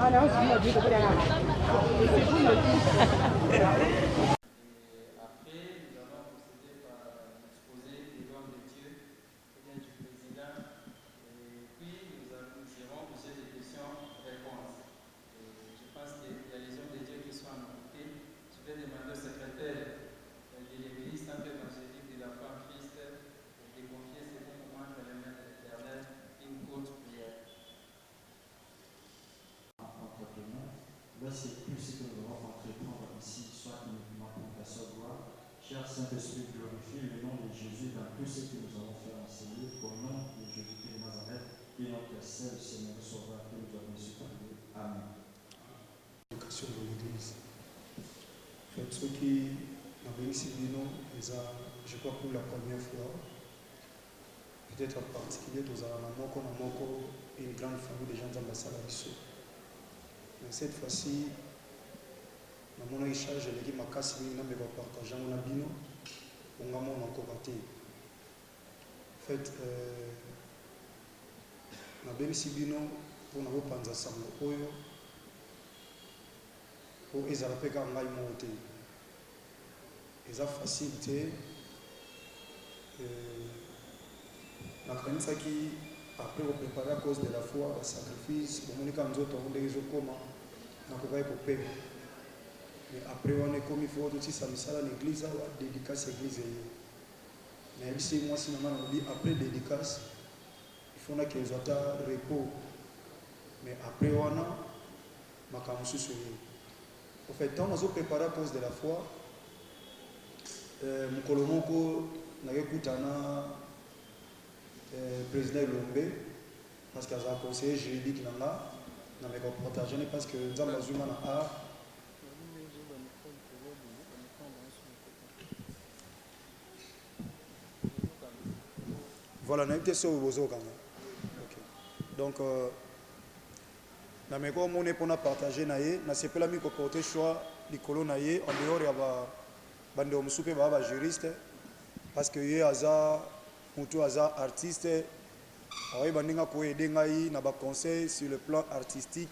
Ah non, si, moi, je vais te dire. Après, nous allons procéder par l'exposé des dons de Dieu, ou bien du président. Et puis, nous irons poser des questions-réponses. Je pense qu'il y a les hommes de Dieu qui sont à nos côtés. Je vais demander au secrétaire de l'Église, tant évangélique de la foi en Christ, de confier ces bons moments dans les mains de l'Éternel, une courte prière. Entre témoins, lorsque tout ce que nous allons entreprendre ici soit uniquement pour ta seule gloire, cher Saint-Esprit, glorifie le nom de Jésus dans tout ce que nous allons faire en ce lieu, au nom de Jésus de Nazareth, et notre seul Seigneur Sauveur que nous avons supplié. Amen. L'éducation de l'Église. Ce qui m'a béni, je crois pour la première fois, peut-être en particulier, nous avons une grande famille de gens dans la salle à Bissau. Mais cette fois-ci, dans mon échange, je l'ai dit, ma casse, je vais partager mon abino, on a mon encore raté. En fait, ma belle Sibino, pour nous panza sango oyo, pour les arapes quand on a monté. Ils ont facilité. La crainte qui, après, on prépare à cause de la foi, le sacrifice, pour nous, quand nous avons des réseaux communs, on a pour payer. Mais après, on est comme il faut aussi ça à l'église, on dédicace l'église. Mais ici, moi, si on dit après dédicace, il faut qu'ils aient un repos. Mais après, on a ma camusou. En fait, quand on a préparé à cause de la foi, mon colomoko n'a écouté président Lombe, parce qu'il y a un conseiller juridique dans là, dans mes reportages, parce que Zamba Zuma a. Voilà, on a été sur le bozo quand même. Donc, dans mes corps, on est pour partager, on a pas la mis pour porter choix du colon en dehors, il y a bande de soupe, juriste, parce que il y a des artistes, il y a des conseils sur le plan artistique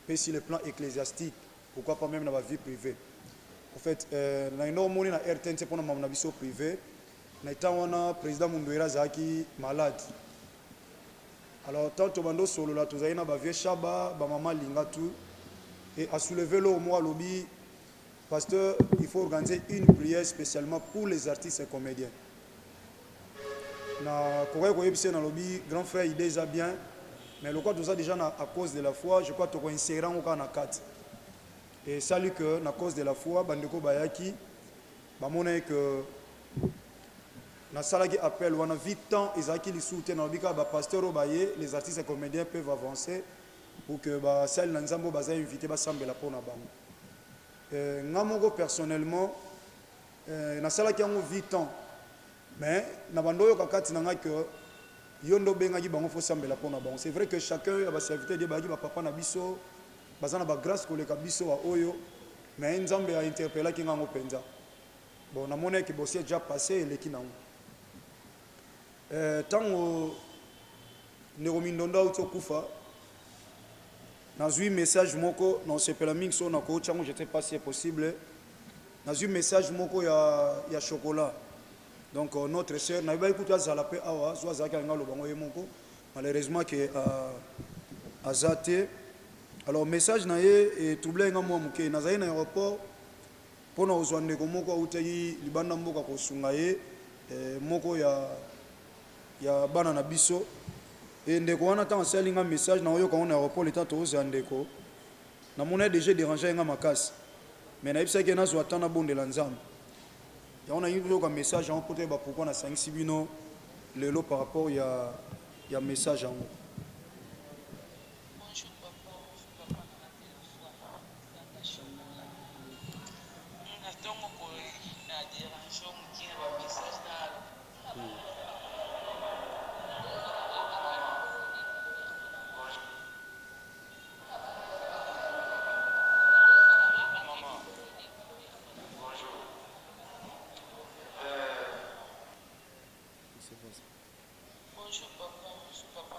et sur le plan ecclésiastique, pourquoi pas même dans la vie privée. En fait, il y a énormément de RTNC pour la vie privée. Le président Mundouera Zaki malade. Alors, tant que bando solo là, tous aïna vieux chaba, maman linga tout, et à soulever le mot à lobby, parce qu'il faut organiser une prière spécialement pour les artistes et comédiens. Na Corée dans le lobby, grand frère il déjà bien, mais le quoi tout ça déjà à cause de la foi, je crois que tu as inséré en cas 4. Et salut que à cause de la foi, bandeko bayaki, bamone que na salagi appel on a vite temps ezaki li soutien na bika ba pasteur obaye les artistes et comédiens peuvent avancer pour que ba salle na nzambo baza invité ba sambela pona bango ngamoko personnellement na salaki yango vite temps mais na bandoyo kakati na nga que yondo benga ki bango fo sambela pona bango c'est vrai que chacun a ba serviteur de ba papa na biso bazana ba grâce koleka biso wa oyo mais nzambe a interpellé ki ngango penza bon na monnaie que bossi déjà passé et qui na tant Neromindondo Autokufa, dans un message moko, non c'est pas la mix, on a coach, je ne sais pas si c'est possible. Dans un message moko, il y a chocolat. Donc notre sœur, n'a pas écouté à la paix, soit Zaka Ngalo Bango et Moko, malheureusement qui est à Zate. Alors message naie et troublé nga moi muke, na zaina aéroport, pour nous rejoindre comme moko outeyi libanda mboka ko sungaye, moko ya bana na biso et ndeko wana tant salinga message na oyo quand on aéroport l'état tous ndeko na mona déjà dérangé nga makasi mais na ibisa ke na zo atana bonde la nzambe ya on a eu un message en côté ba pourquoi na 5 sibino lelo par rapport ya message en Bonjour papa,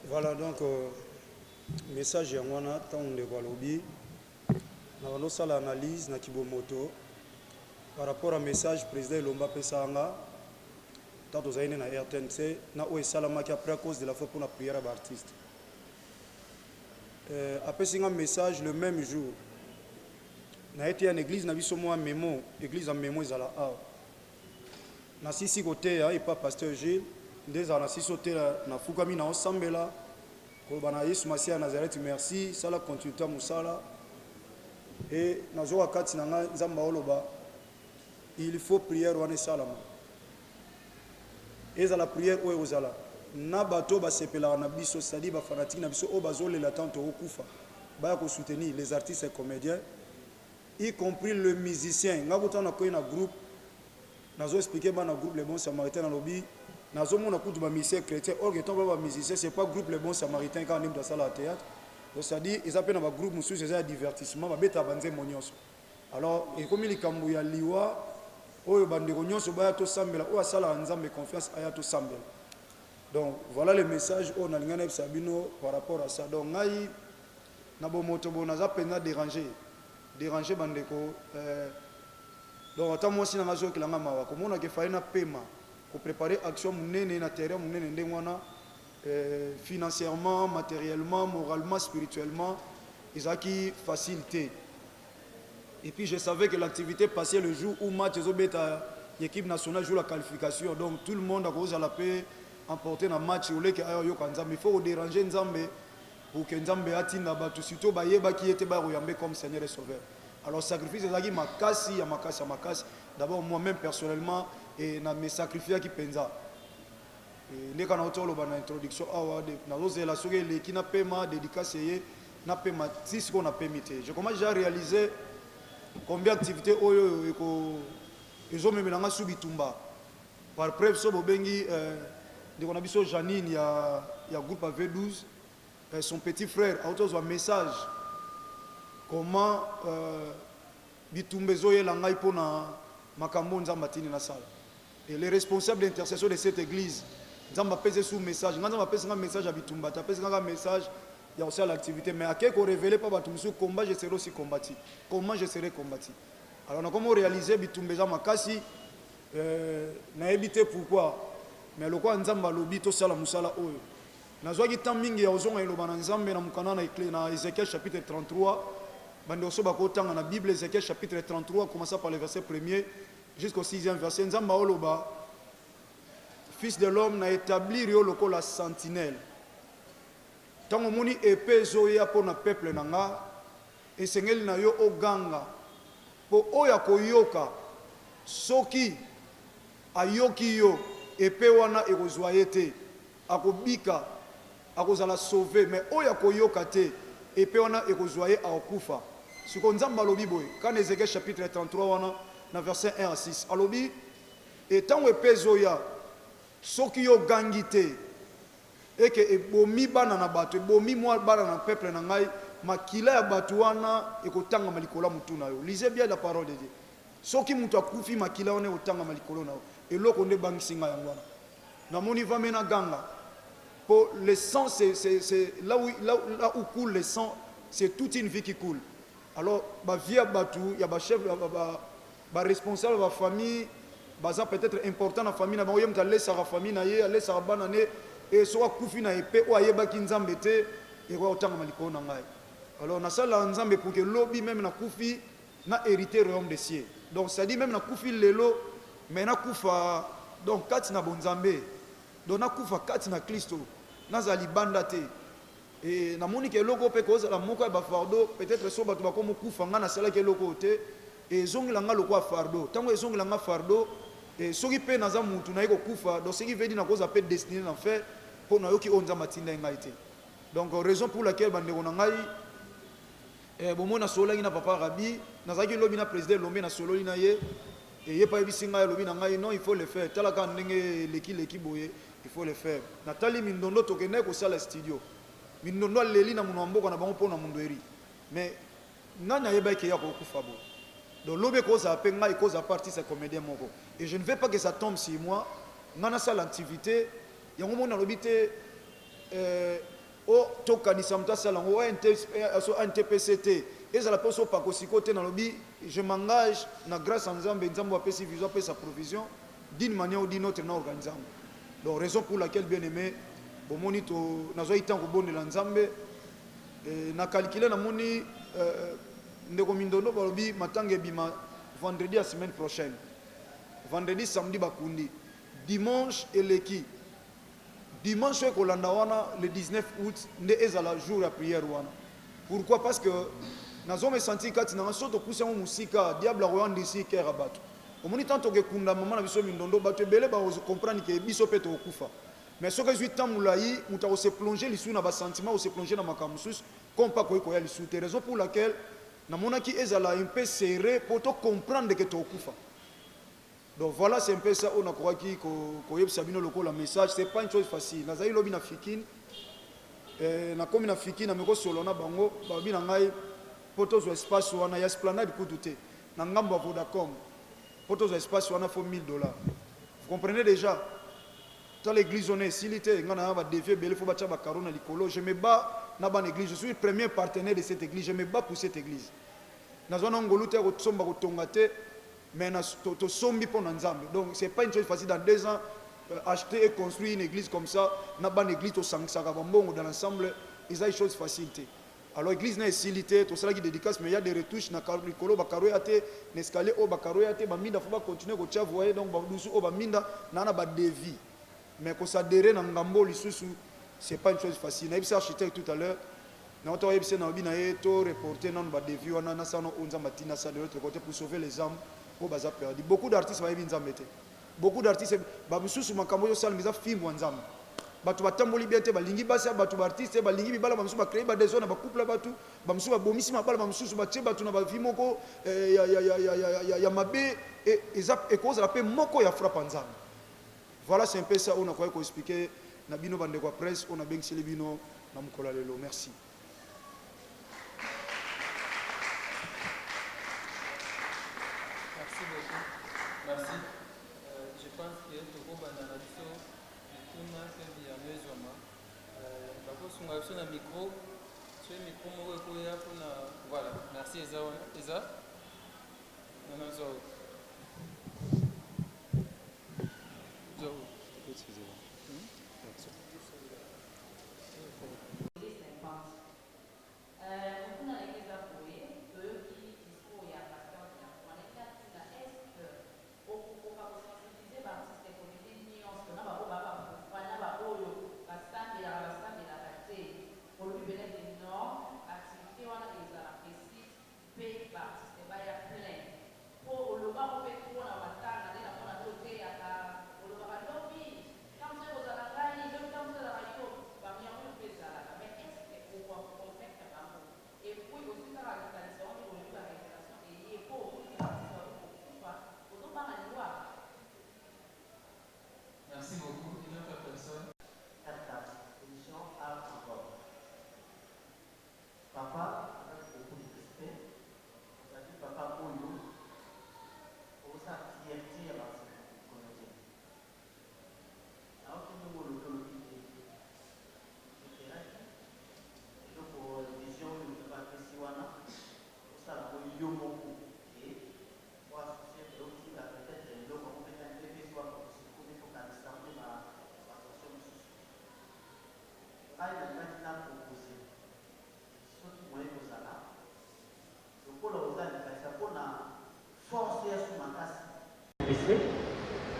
Voilà, donc, message yango wana ntango ndeko alobi na banosala analyse na kibomoto par rapport à message président elomba apesanga ntango tozali ne na rtnc na oyo esalamaki après à cause de la foi pour la prière ya baartiste. Apesi nga message le même jour na ete ya na église na biso mwa memo église ya memo ezala awa nasisi koteya epa pasteur Gilles nde ezala nasisi oteya nafukami na osambela koloba na Yesu Masiya ya Nazareth merci sala continuité mosala et nazoka kati na nga nzambe oloba il faut prière wana esalama ezala prière oyo ozala na bato basepelaka na biso c'est-à-dire bafanatike na biso oyo bazolela tanto okufa baya kosoutenir les artistes et comédiens y compris le musicien nga kotana koyi na groupe nazo expliquer bana groupe les bons samaritains na lobby nazomona kutu ba musicien chrétien or que tant ba musicien c'est pas groupe les bons samaritains quand on est dans salle à théâtre donc c'est-à-dire ils appellent ba groupe mususu c'est un divertissement ba beta banze monyoso alors et comme il kambu ya liwa oyo bandeko nyonso baya to sambela o asala nzambe confiance aya to sambela. Donc voilà le message on a lingana sabino par rapport à ça. Donc ngai na bo moto bo naza pena déranger bandeko donc ata moi si na ngazo kilanga mawa komona ke faina na pema pour préparer action munene na terrain munene ndengwana financièrement, matériellement, moralement, spirituellement ils ont qui facilité. Et puis je savais que l'activité passait le jour où match l'équipe nationale joue la qualification. Donc tout le monde a causé la paix, emporter un match où il faut déranger Nzambe pour que Nzambe atinda batu surtout bayeba qui était bayambe comme Seigneur et Sauveur. Alors sacrifice ezaki makasi ya makasi. D'abord moi-même personnellement et na mes sacrifices qui penza. Et ndeka na otolo ba na introduction awa na zozela soke le kina pema dédicace na pema tis qu'on a permité. Je commence déjà à réaliser combien d'activités ils ont même dans Subitumba. Par preuve, so bobengi de on a biso Janine il y a groupe V12 son petit frère a autour un message comment bitumba zo yelanga ipona makambo nzamba tini na sala. Et les responsables d'intercession de cette église nzamba pèse sous message nzamba pèse un message à bitumba ta pèse un message. Il y a aussi l'activité, mais à quel qu'on révèle pas batumsu combat, je serai aussi combattu. Comment je serai combattu? Alors on a comment réaliser bitumbeza makasi na éviter pourquoi? Mais le quoi nzamba lobi to sala musala oyo. Na zwa kitammingi ya ozonga eloba na nzambe na mukana na éclair na Ézéchiel chapitre 33 bande oso bakotanga na Bible Ézéchiel chapitre 33 commençant par le verset 1er jusqu'au 6e verset nzamba oloba fils de l'homme n'a établi rio loko la sentinelle. Tango moni épée zoya pour na peuple nanga esengeli na yo oganga po oya koyoka soki ayoki yo épée wana ekozwa yete akobika akozala sauver mais oya koyoka te épée wana ekozwa ye akufa siko nzamba lobi boy quand Ézéchiel chapitre 33 wana na verset 1 à 6 alobi et tango épée zoya soki yo gangi te et que ebomi bana na bato ebomi mwa bana na peuple na ngai makila ya bato wana ekotanga malikola mutu na yo. Lisez bien la parole de Dieu. Soki mutu akufi makila wana ekotanga malikolo na yo eloko nde bangisinga yango wana na moni va mena ganga pour le sang c'est là où coule le sang c'est toute une vie qui coule. Alors ba vie ya bato ya ba chef ba responsable ba famille baza peut-être important na famille na ba yem ta laisser la famille na ye laisser bana ne et soit kufi na épée ou ayeba ki nzambe te et wa otanga maliko na ngai. Alors na sala nzambe pour que lobi même na kufi na hériter royaume des cieux. Donc ça dit même na kufi lelo mais na kufa donc kati na bonzambe donc na kufa kati na Kristo na zali banda te et na moni ke loko pe koza la moko ba fardo peut-être so bato ba komo kufa nga na sala ke loko te et zongi la nga loko fardo tango zongi la nga fardo et soki pe naza mutu na yeko kufa donc ce qui veut dire na koza pe destiné en fait pour na yoki onza matinda ngaité. Donc raison pour laquelle bandeko na ngai bomo na solo na papa Rabi nazaki lobi na président lombe na solo na ye et ye pa bisinga lobi na ngai non il faut le faire talaka ndenge leki boye il faut le faire. Natali mindondo tokene ko sala studio mindondo leli na munombo na bango pona mundoeri mais nana yeba ke ya ko kufa bo. Donc lobe ko za pe ngai ko za partie sa comédien moko et je ne veux pas que ça tombe sur moi nana ça l'activité yango mona lobi te o tokanisa mta salango o NTPCT ezala poso pakosiko te na lobi je m'engage na grâce à Nzambe Nzambe apesi vision apesi sa provision d'une manière ou d'une autre na organisation. Donc raison pour laquelle bien aimé bomoni to nazo itango bonela Nzambe na calculer na moni ndeko mindono balobi matanga bima vendredi la semaine prochaine. Vendredi samedi bakundi. Dimanche eleki. Dimanche kolanda wana le 19 août nde ezala jour ya prière wana. Pourquoi? Parce que nazo me senti kati na soto kusa mu musika diable royandi ici kera bato. Omoni tanto ke kunda mama na biso mindondo bato ebele ba ozo comprendre que biso peto okufa. Mais ce que je temps moulayi muta o se plonger lisu na ba sentiment o se plonger na makamusus comme pas ko ya lisu. C'est raison pour laquelle na monaki ezala un peu serré pour to comprendre que to okufa. Donc voilà, c'est un peu ça on a croit qui ko yeb sabino loko la message, c'est pas une chose facile. Na zayi lobi na fikine na komi na fikine na meko solo na bango ba bi na ngai poto zo espace wana ya esplanade kuduté na ngambo ya Vodacom. Poto zo espace wana faut $1000. Vous comprenez déjà? Dans l'église on est silité ngana ba dévier belé faut ba tcha ba karona likolo. Je me bats na ban église, je suis le premier partenaire de cette église, je me bats pour cette église. Na zona ngolute ko tsomba ko tongate mais to sombi pour Nzambe. Donc c'est pas une chose facile dans 2 ans acheter et construire une église comme ça, na ban église to sangsaka bambongo dans l'ensemble, c'est une chose facile. Alors l'église n'est silité, tout cela qui dédicace mais il y a des retouches na likolo ba karoyate, l'escalier au ba karoyate, ba minda faut ba continuer ko tcha voyer donc ba dusu o ba minda na ba dévi. Mais qu'on s'adhérer dans ngambo lisusu, c'est pas une chose facile. Na ibisa architecte tout à l'heure. Na oto ibisa na bina to reporter non ba dévi wana na sa no onza matina ça de l'autre côté pour sauver les âmes. Beaucoup d'artistes vont Nzambe. Beaucoup d'artistes bamususu makambo yo sala miza film wa Nzambe. Batu batamboli bien te balingi basa batu artiste balingi bibala bamususu ba créer ba des zones ba couple batu bamususu ba bomisi mabala bamususu ba tche batu na ba vi moko ya mabe et cause la paix moko ya frappe Nzambe. Voilà, c'est un peu ça on a quoi expliquer na bino bande kwa presse on a bien sele bino na mukola lelo. Merci. Merci. Je pense que tout le monde a un micro. Voilà. Merci, Eza.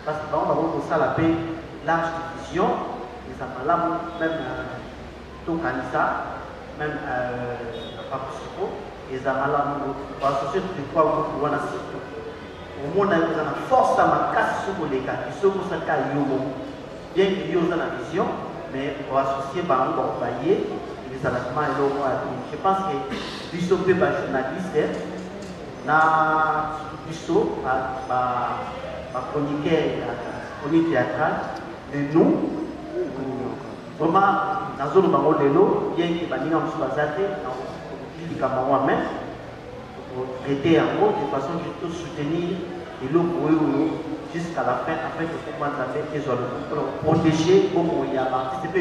Parce que on va ça la paix, large diffusion, les amalamu, même tout canisa, même Papusiko, les amalamu, pour associer tout le poids pour voir la situation. Au moins, on a une force à ma casse sur les cas, qui sont pour ça qu'il y a bien qu'il y ait la vision, mais pour associer par un bailler, les alattements et l'eau. Je pense que l'ISOP, journaliste, na l'ISO, chronique théâtrale, mais nous, vraiment, dans la zone de l'eau, bien que nous avons même, pour traiter en haut, de façon à soutenir l'eau jusqu'à la fin, afin que les gens puissent protéger, comme il y a participé,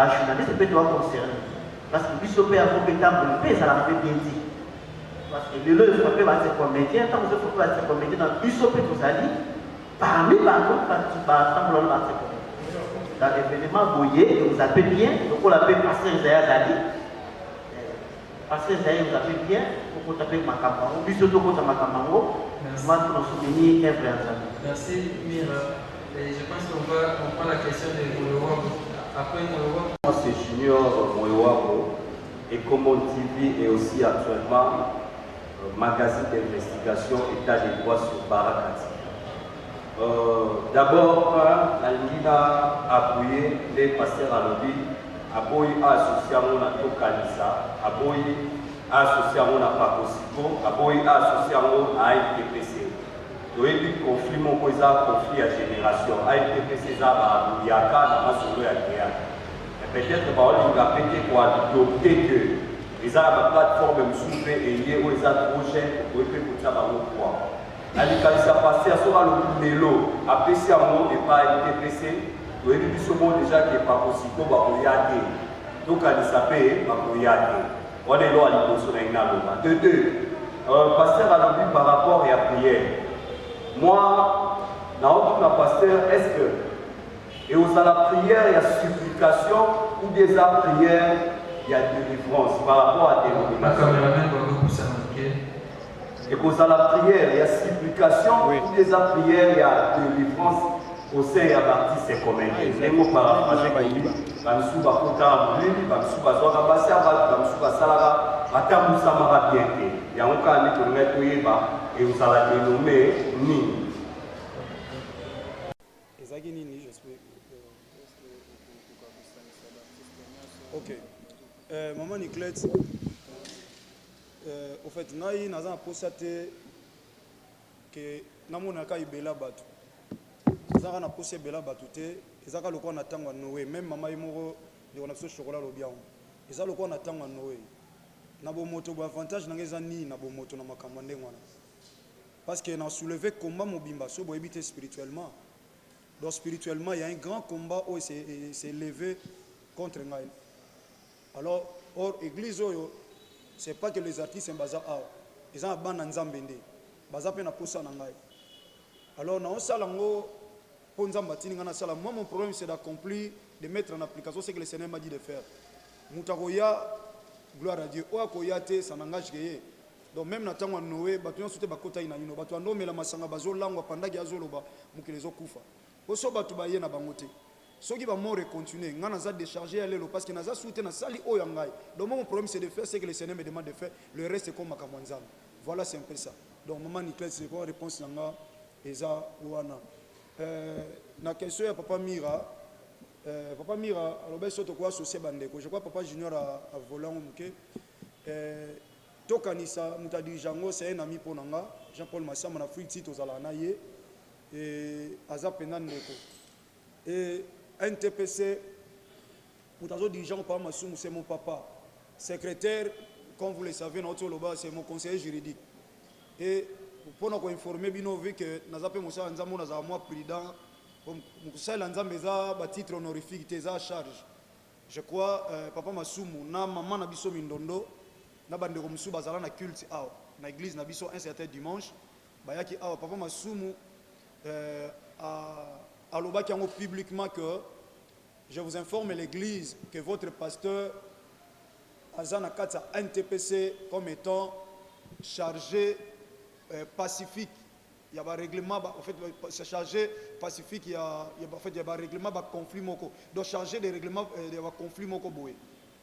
journaliste peut être concerné. Parce que biso peut avoir compétent pour le pays, ça l'a fait bien dit. Parce que le lieu frappé va être comédien, tant que vous frappez va être comédien, dans biso peut tout ça dit, parmi d'autres, par exemple, va être comédien. Dans l'événement Boyer, vous appelez bien, donc on l'appelle Pasteur Zaya Zali. Pasteur Zaya vous appelez bien, pour qu'on t'appelle Makamango, biso tout contre Makamango, moi tout nos souvenirs est vrai ensemble. Merci Mira. Et je pense qu'on prend la question de Moyowabo. Après Moyowabo. Moi c'est Junior Moyowabo et Common TV et aussi actuellement magazine d'investigation État des droits sur Barakati. D'abord, la ligne a appuyé les pasteurs à lobby, a boy associé à mon Tokanisa, a boy associé à mon Apakosiko, a boy associé à mon AIPPC. Donc, il y a conflit, mon conflit à génération. AIPPC, ça va à Yaka, dans ma solo à Kéa. Peut-être que on va péter pour adopter que les arabes plateforme soulevée et lié aux projets pour que vous ça va au poids. Alikali ça passé à sera le mélo à PC à mon et pas à TPC. Donc il dit ce mot déjà qui est pas possible pour y aller. Donc à s'appeler pour y aller. On est là à l'imposer dans une aloma. De deux, pasteur a dit par rapport à la prière. Moi, dans le pasteur, est-ce que et aux à la prière, il y a supplication ou des prières, il y a délivrance par rapport à dénomination. Et qu'aux à la prière, il y a supplication ou des prières, il y a délivrance. Au sein, il y a partie, c'est comme les mots paraphrasés comme lui. Bamsou Bakota Moulini, Bamsou Bazouara Bassia, Bamsou Basalara, Atamu Samara Bienté. Il y a un cas qui est et vous allez dénommer Ni. J'espère. Ok. Maman Nicolette, au fait, naï naza posate que namona ka ibela batu. Zaka na posé bela batu te, ezaka lokwa na tangwa Noé, même maman imoro de on a so chocolat lo bien. Ezaka lokwa na tangwa Noé. Na bo moto bo avantage nangeza ni na bo moto na makambo ndengwana. Parce que na soulever combat mobimba so bo ebité spirituellement. Donc spirituellement, il y a un grand combat où c'est levé contre Ngaï. Alors, or, l'église, ce n'est pas que les artistes sont basés à ils ont un ban en Zambende. Basé à Posa Nangaï. Alors, dans ce salango, pour Nzambatini, moi, mon problème, c'est d'accomplir, de mettre en application ce que le Seigneur m'a dit de faire. Moutakoya, gloire à Dieu. Oakoyate, ça n'engage que. Donc, même dans le temps où Noé, nous avons soutenu Bakota Inaino, nous avons nommé la Masanga Bazo, langue, pendant qu'il y a Zoloba, nous avons Koufa. Oso batu baye na bangote soki ba mort continuer ngana za décharger aller parce que naza soute na sali o yangai donc mon problème c'est de faire ce que le Seigneur me demande de faire le reste c'est comme makamwanzam voilà c'est un peu ça donc maman Nicolas c'est quoi réponse nanga eza wana na question ya papa Mira alors soto ko associer bandeko je crois papa Junior a volant muke tokanisa muta dirigeango c'est un ami ponanga Jean-Paul Massamba na free titre aux alana ye et Azapena Ndeko. Et NTPC, pour dirigeant par Massoum, c'est mon papa. Secrétaire, comme vous le savez, c'est mon conseiller juridique. Et pour nous informer, que Nazapé Moussa Nzamo Naza moi président, Moussa Nzam Beza, titre honorifique, Teza charge. Je crois, papa Massoum, na maman Nabiso Mindondo, na bande Moussou Bazala na culte, na église Nabiso un certain dimanche, Bayaki, papa Massoum, à l'obaki publiquement que je vous informe l'église que votre pasteur Azana Katsa NTPC comme étant chargé pacifique. Il y a un règlement, en fait, c'est chargé pacifique, il y a un règlement de conflit moko. Donc chargé des règlements de conflit moko boé.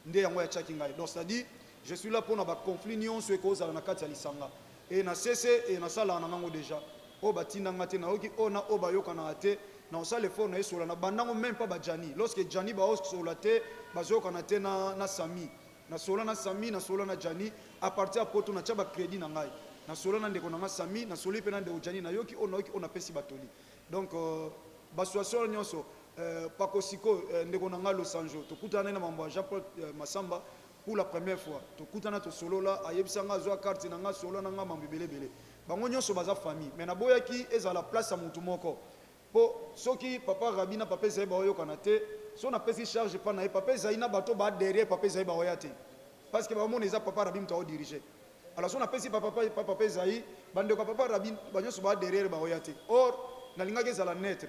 Donc c'est-à-dire, je suis là pour un conflit ni on se cause à la Katsa Lisanga. Et na cessé et na sala nango déjà. Obatina ngate na oki ona obayoka na ate na osale fo na esola na bandango même pas bajani lorsque jani ba osola te bazoka na te na sami na sola na sami na sola na jani à partir à poto na chaba crédit na ngai na sola na ndeko na sami na soli pe na ndeko jani na yoki ona pesi batoli donc baswasolo nyonso pakosiko ndeko na ngai Los Angeles tokutana na mambo Jean-Paul Massamba pour la première fois tokutana to solo la ayebisanga zo carte na ngai solo na ngai mambo belebele bango nyonso baza famille mais na boyaki eza la place à mutu moko po soki papa Rabina papa Zeba oyo kanate si on a pris charge pas na papa zaina bato ba derrière papa zaï ba oyate parce que maman neza papa rabim ta diriger alors si on a pris papa zaï bande ko papa rabim banyo so ba derrière ba oyate or na linga ke zala naître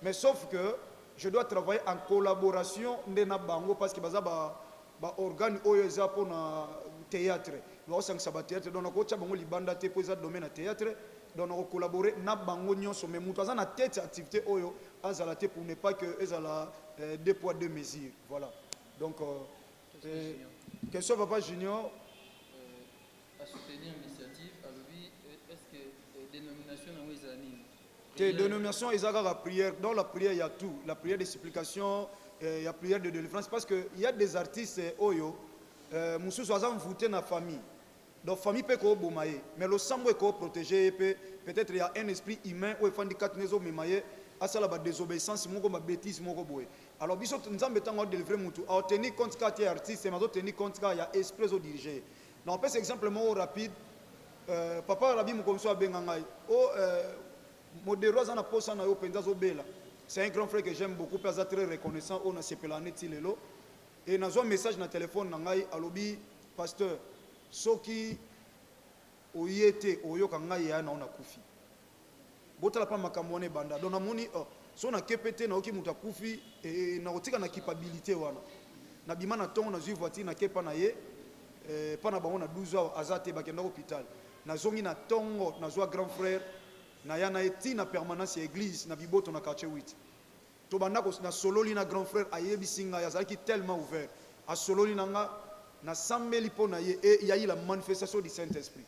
mais sauf que je dois travailler en collaboration ndena bango parce que baza ba organe oyo eza pour na théâtre ba osangisa ba théâtre donc ko tcha bango libanda te pour eza domaine na théâtre donc on collaborer na bango nyonso mais mutu aza na tête activité oyo azala te pour ne pas que ezala deux poids deux mesures voilà donc question papa junior à soutenir l'initiative alobi est-ce que dénomination na wezani tes dénominations ezaka la prière dans la prière il y a tout la prière de supplication il y a prière de délivrance parce que il y a des artistes oyo mususu aza mvoute na famille donc famille peut ko bomaye mais le sang est ko protéger peut-être il y a un esprit humain où fandi katnezo memaye asala ba désobéissance moko ba bêtise moko boye alors biso nzambe tango délivrer mutu a tenir compte ka ti artiste mais tenir compte ka ya esprit au diriger donc on peut exemple mo rapide papa rabi mukomso abenga ngai o modero za na posa na yo penza zo bela c'est un grand frère que j'aime beaucoup parce qu'il est très reconnaissant on a sepela neti lelo et nazo message na téléphone na ngai alobi pasteur soki oyete oyoka ngai ya na ona kufi botala pa makambo ne banda donc namoni so na kepete na oki muta kufi et na otika na capabilité wana na bima na tongo na zui voiture na kepa na ye pa na bango na 12 ans azate bakenda hôpital na zongi na tongo na zo grand frère na ya na eti na permanence église na biboto na quartier 8 to banda ko na sololi na grand frère ayebi singa ya zaki tellement ouvert a sololi na nga na sambeli po na ye et il y a eu la manifestation du Saint-Esprit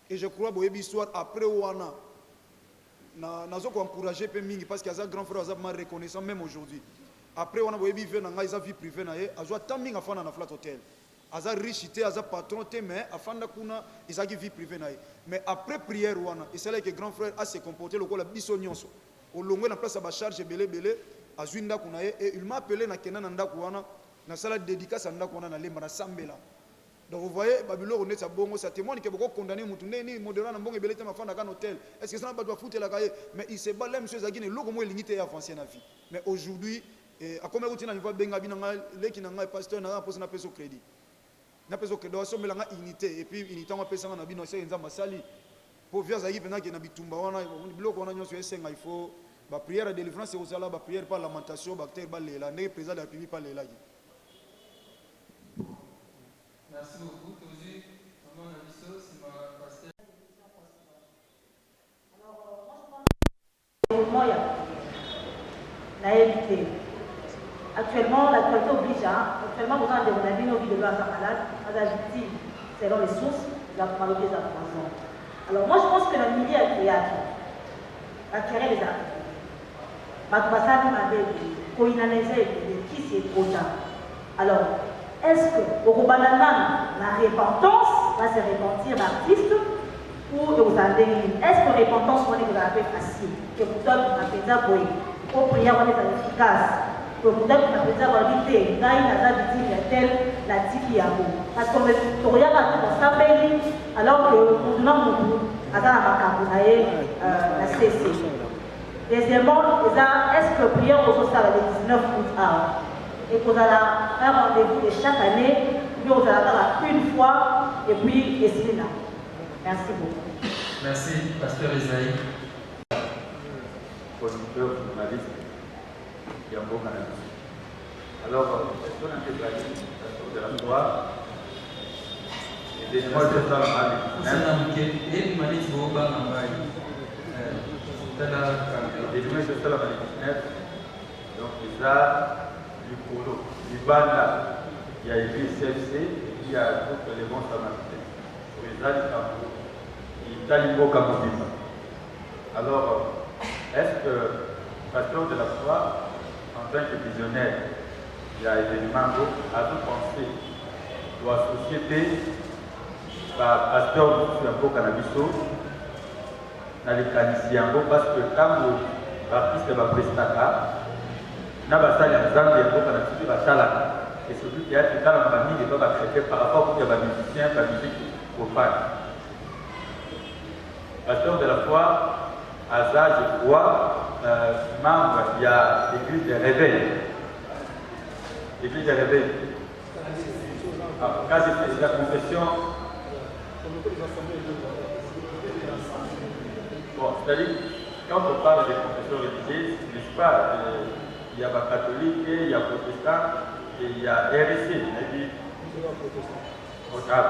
et je crois boyebi histoire après wana nazo ko encourager pe mingi parce que aza grand frère aza mal reconnaissant même aujourd'hui après wana boyebi ve na nga isa vie privée na ye azwa taminga fana na flat hotel aza riche te aza patron te mais afanda kuna izaki vie privée na ye mais après prière wana et c'est là que grand frère a se comporté lokola biso nyonso olongwe na place ba charge belé azwi ndako na ye et il m'a appelé na kena na ndako wana na sala dédicace na ndako wana na lemba na sambela donc vous voyez babilo on est ça bongo ça témoigne que beaucoup condamné mutu ni modérat na mbongo belé te mafanda kan hôtel est-ce que ça ba doit foutre la cahier mais il se bat là monsieur Zagine loko mo limité ya avancer na vie mais aujourd'hui a comme routine na niveau benga binanga leki na ngai pasteur na poser na peso crédit na peso crédit so melanga unité et puis unité on pesa na bino c'est nzamba sali pour via zaï pendant que na bitumba wana biloko wana nyonso esenga il faut ba prière de délivrance et osala ba prière par lamentation ba terre ba lela ndé président de la République par lela. Merci beaucoup. Aujourd'hui, maman Nabiso, c'est ma pasteur. Actuellement, l'actualité oblige. Actuellement, vous avez des avis, nos vies de blanc malade, on a victime, selon les sources, la maladie des poison. Alors, moi, je pense que le milieu est théâtre, attirer les artistes. Bakbasani Mabé, Koinanese, qui c'est trop tard. Alors, est-ce que au Bananan, la repentance va se repentir l'artiste ou vous avez est-ce que la repentance on est vous avez facile que vous donne la pédale pour prier on est efficace que vous donne la pédale pour éviter gagne la victime tel la tiki à vous parce que on regarde la s'appelle alors que nous donnons à la la CC. Deuxièmement, est-ce que prier au social le 19 août et qu'on a un rendez-vous de chaque année, puis on a une fois, et puis c'est là. Merci beaucoup. Merci, pasteur Isaïe. Producteur, journaliste, Yambo Cannabis. Alors, est-ce qu'on a fait de la foi et des mois de temps à l'église? Et il m'a dit que vous avez donc, ça, du polo, du banda, il y a l'église CFC et puis il y a d'autres éléments samaritains. Pour les Alcambos, il y a l'Imbo Kamobima. Alors, est-ce que, pasteur de la foi, en tant que visionnaire, il y a des membres à tout penser, ou à société, par pasteur de Yambo Cannabiso, dans les canisiens, parce que quand l'artiste va prestata, n'a pas ça, il y a des gens qui ont la et celui qui a été dans la famille, il doit traiter par rapport aux musiciens, la musique profane. Pasteur de la foi, à ça, je crois, membre, il y a l'église des réveils. l'église des réveils. Quand c'est la confession. Bon, c'est-à-dire, quand on parle des confessions religieuses, n'est-ce pas, il y a catholique, il y a protestant, et il y a RSC,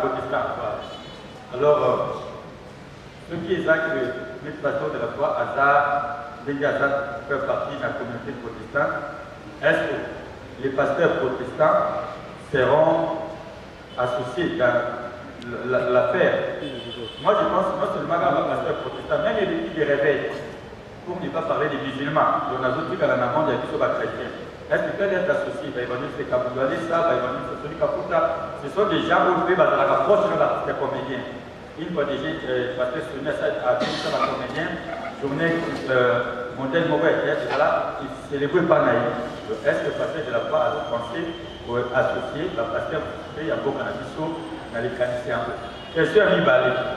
protestant. Alors, ce qui est exact, les pasteurs de la foi, Hazard fait partie de la communauté protestante. Est-ce que les pasteurs protestants seront associés dans l'affaire? Moi, je pense non seulement à un pasteur protestant, même les petits réveils, pour ne pas parler des musulmans, on a d'autres trucs à la maman, il y a des chrétiens. Est-ce que peut être associé? Il va venir se Kaboulalé, ça, il va venir se Soli Kaputa. Ce sont des gens où ils la rapproche de la comédien. Une fois déjà, pasteur Soni a dit ça, la comédien, journée mondiale mauvaise, voilà, il ne célèbre pas naïf. Est-ce que le pasteur de la foi a pensé pour associer la pasteur il y a beaucoup d'ambition dans les caniciens? Question à Mibale.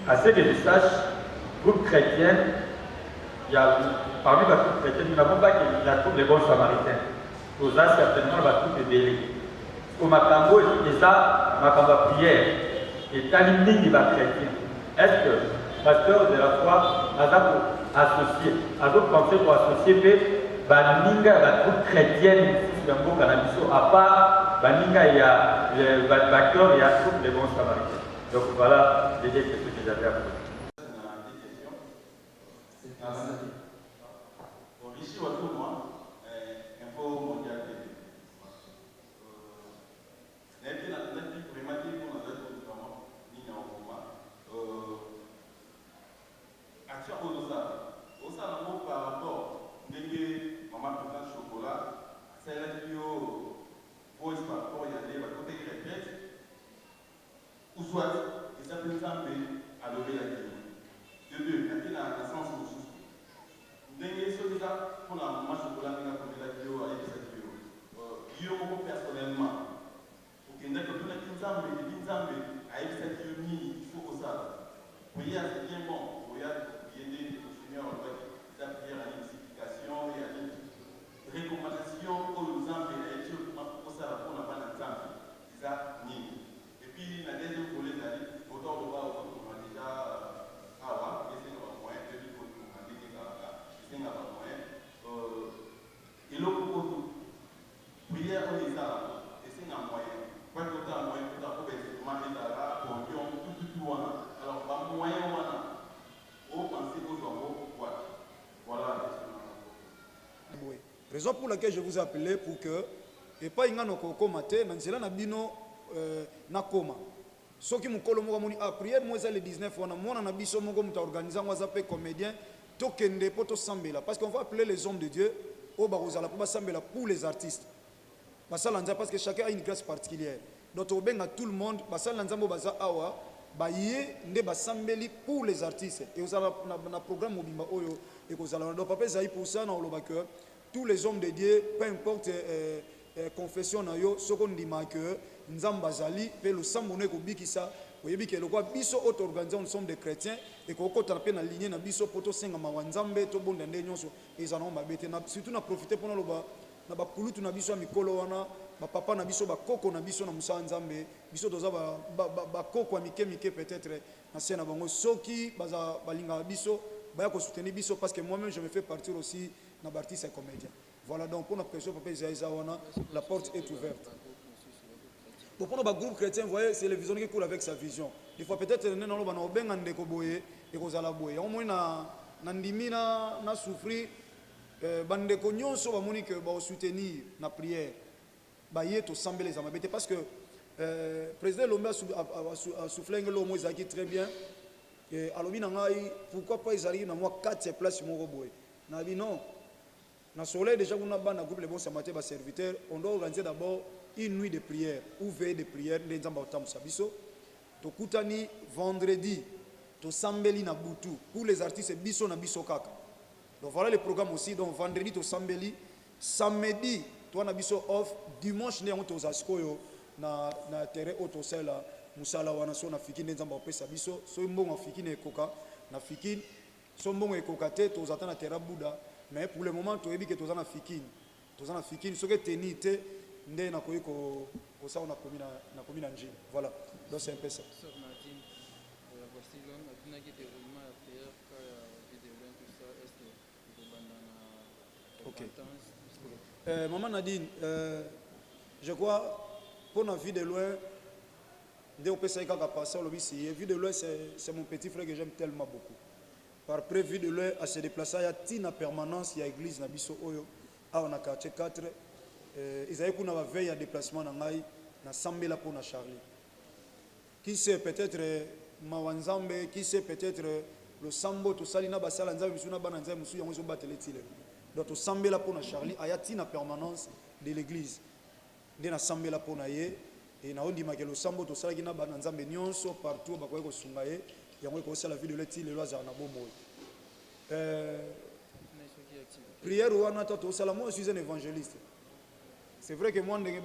À ce que je sache, groupe chrétien, il y a, parmi les groupes chrétiens, nous n'avons pas la troupe des bons samaritains. Nous avons certainement la troupe des délais. Au Makambo, et ça, Makambo prière, et Talimning des chrétiens. Est-ce que le pasteur de la foi a associé, à d'autres conseils pour associer, Baninga, la troupe chrétienne, à part Baninga, il y a le Bacteur, il y a la troupe des bons samaritains. Donc voilà les deux questions que j'avais à poser. Ici, autour de moi, Info Mondial TV. N'est-ce pas problématique pour nous autres, notamment, ni en combat. Action au Osa. Osa, par rapport à maman président chocolat, c'est la vidéo voice par rapport à y côté retraite, ou soit, il s'appelle Zambé à lever la vie. De deux, il y a un sens où ndenge sokiza mpona mama chokola ndenge akomelaki yo ayebisaki yo moko personnellement okendaki otunaki nzambe ebi nzambe ayebisaki yo nini ifo kosala koya c'est bien bon koya ye nde seigneur alobaki eza prière ya multiplication ya nini recommandation oyo nzambe ayebisi yo kosala mpona bana nzambe eza nini epuis na deuxième volet ezali otoloba ozokoma deja awa esenga bamoyen ebi kotuma ndenge ezalaka esenga bamoyen eloko oyo prière oyo ezalaka esenga moyen kwaki otala moyen kota po bainstrument ezalaka podium tututu wana alors bamoyen wana opense kozwa ngo wati voilà la question. Oui. Raison pour laquelle je vous ai appelé pour que et pas ingano kokoma te na nzela na bino na koma soki mukolo moko moni a prière moi ça le 19 wana mona na biso moko muta organiser ngo za pe comédien tokende poto sambela parce qu'on va appeler les hommes de Dieu au barozala pour sambela pour les artistes basalanza parce que chacun a une grâce particulière donc au benga tout le monde basalanza mo baza awa baye nde basambeli pour les artistes et vous avez na programme mobimba oyo et que zala donc papa zai pour ça na oloba que tous les hommes de Dieu peu importe confession na yo soko ndima que nzamba zali pe le sambone ko bikisa oyebi ke lokwa biso auto organiser nous sommes des chrétiens et ko kota pe na ligne na biso poto senga mawanzambe to bonda nde nyonso ezana mabete na surtout na profiter pona loba na bakulutu na biso ya mikolo wana ba papa na biso ba koko na biso na musa nzambe biso toza ba koko mike peut-être na sena bango soki baza balinga biso baya ko soutenir biso parce que moi-même je me fais partir aussi na artiste et comédien. Voilà donc pour la pression papa Isaïa wana la porte est ouverte. Pour le groupe chrétien, vous voyez, c'est le visionnaire qui coule avec sa vision. Des fois, peut-être, nous avons bien des koboye et qu'on a la boye. Au moins, nandimi na souffrir, bande konyon so ba moni que ba soutenir na prière. Ba yeto semble les amabete parce que président Lomba a soufflé ngelo mo ezaki très bien. Et alobi na ngai pourquoi pas ezali na moi 4 places mo boye. Na bi non. Na soleil déjà on a ban na groupe les bons samaritains ba serviteurs, on doit organiser d'abord une nuit de prière ou veille de prière les nzamba otambusa biso tokutani vendredi to sambeli na butu pour les artistes biso na biso kaka. Donc voilà le programme aussi. Donc vendredi to sambeli, samedi to na biso off, dimanche ne on to zaskoyo na terrain auto sala musala wana so na fikine nzamba opesa biso so mbongo fikine ekoka na fikine so mbongo ekoka te to zatana terrain Bouddha mais pour le moment to ebi ke to na fikine toza na fikini soki teni te nde nakoki kosala nakomi na njini. Voilà, donc c'est un peu ça. Sœur Nadine, voici l'homme, atunaki déroulement ya prière ka ya vidéo tout ça, est-ce que ekobanda na repentance? Maman Nadine, je crois pour la vie de loin, dès au PCI quand passé au ici, vie de loin c'est mon petit frère que j'aime tellement beaucoup. Par prévu de loin à se déplacer, il y a tina permanence, il y a église na biso oyo, a on a quartier 4. Ils avaient qu'on a veille à déplacement na ngai na sambela pour na Charlie. Qui sait peut-être Mawanzambe, qui sait peut-être le Sambo to salina basala nzambe bisuna bana nzambe musu yango zo batele tile. Donc to sambela pour na Charlie, aya tina permanence de l'église. Nde na sambela pour na ye et na ondima ke le Sambo to salaki na bana nzambe nyonso partout bakoye ko sunga ye yango ko sala vie de letile lo azana bomo. Prière wana to sala moi je suis un évangéliste. C'est vrai que moi, je suis